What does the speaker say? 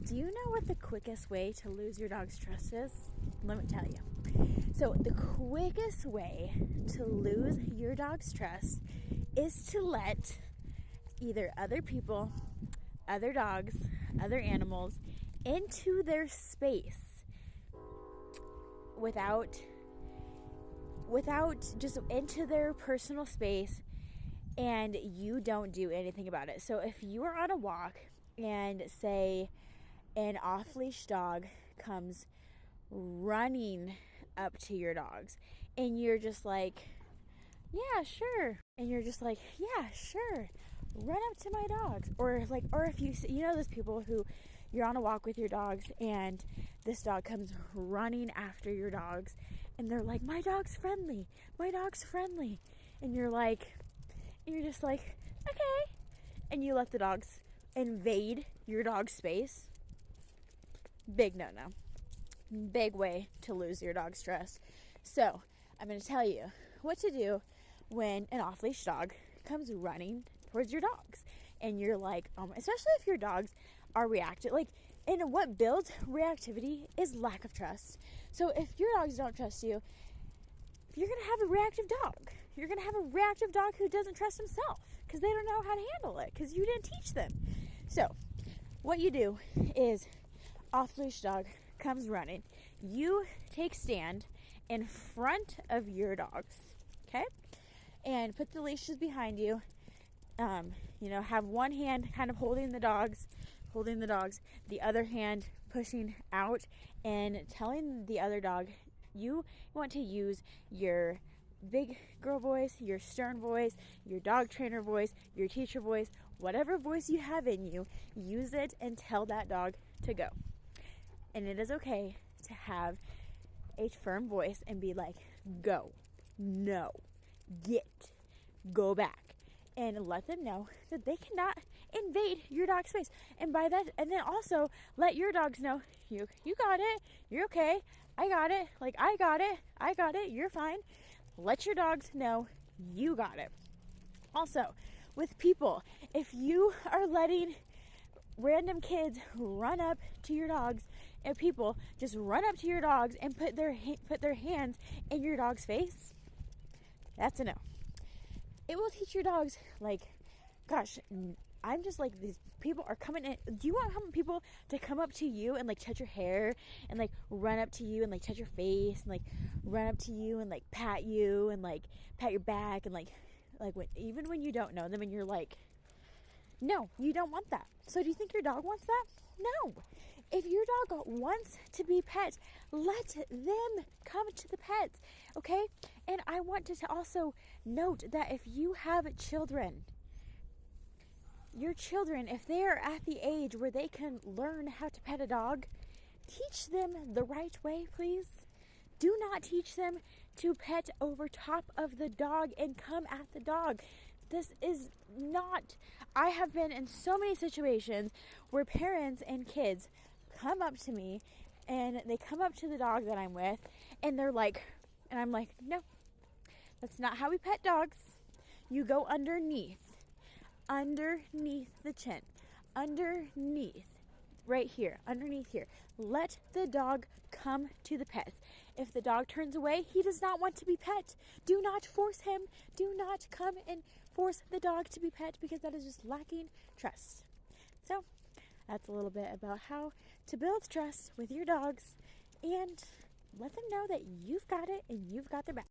Do you know what the quickest way to lose your dog's trust is? Let me tell you. So, the quickest way to lose your dog's trust is to let either other people, other dogs, other animals into their space without just into their personal space, and you don't do anything about it. So if you are on a walk and say an off-leash dog comes running up to your dogs and you're just like, yeah, sure. And you're just like, yeah, sure. Run up to my dogs. Or if you know those people who you're on a walk with your dogs and this dog comes running after your dogs and they're like, my dog's friendly. My dog's friendly. And you're just like, okay. And you let the dogs invade your dog's space. Big no-no. Big way to lose your dog's trust. So, I'm going to tell you what to do when an off-leash dog comes running towards your dogs. And you're like, especially if your dogs are reactive. And what builds reactivity is lack of trust. So if your dogs don't trust you, you're going to have a reactive dog. You're going to have a reactive dog who doesn't trust himself because they don't know how to handle it because you didn't teach them. So what you do is off-leash dog comes running. You take stand in front of your dogs, okay? And put the leashes behind you. Have one hand kind of holding the dogs, the other hand pushing out and telling the other dog you want to use your big girl voice, your stern voice, your dog trainer voice, your teacher voice, whatever voice you have in you, use it and tell that dog to go. And it is okay to have a firm voice and be like, go, no, get, go back. And let them know that they cannot invade your dog's space. And by that, and then also let your dogs know, you got it, you're okay, I got it, I got it, you're fine. Let your dogs know you got it. Also, with people, if you are letting random kids run up to your dogs, and people just run up to your dogs and put their hands in your dog's face, that's a no. It will teach your dogs, gosh, I'm just like, these people are coming in. Do you want people to come up to you and touch your hair and run up to you and touch your face and run up to you and pat you and pat your back and even when you don't know them and you're like, no, you don't want that. So do you think your dog wants that? No. If your dog wants to be pet, let them come to the pets, okay? And I want to also note that if you have children, your children, if they are at the age where they can learn how to pet a dog, teach them the right way, please. Do not teach them to pet over top of the dog and come at the dog. This is not, I have been in so many situations where parents and kids come up to me and they come up to the dog that I'm with and they're like, and I'm like, no, that's not how we pet dogs. You go underneath the chin, underneath, right here, underneath here. Let the dog come to the pets. If the dog turns away, he does not want to be pet. Do not force him. Do not come and force the dog to be pet because that is just lacking trust. So that's a little bit about how to build trust with your dogs and let them know that you've got it and you've got their back.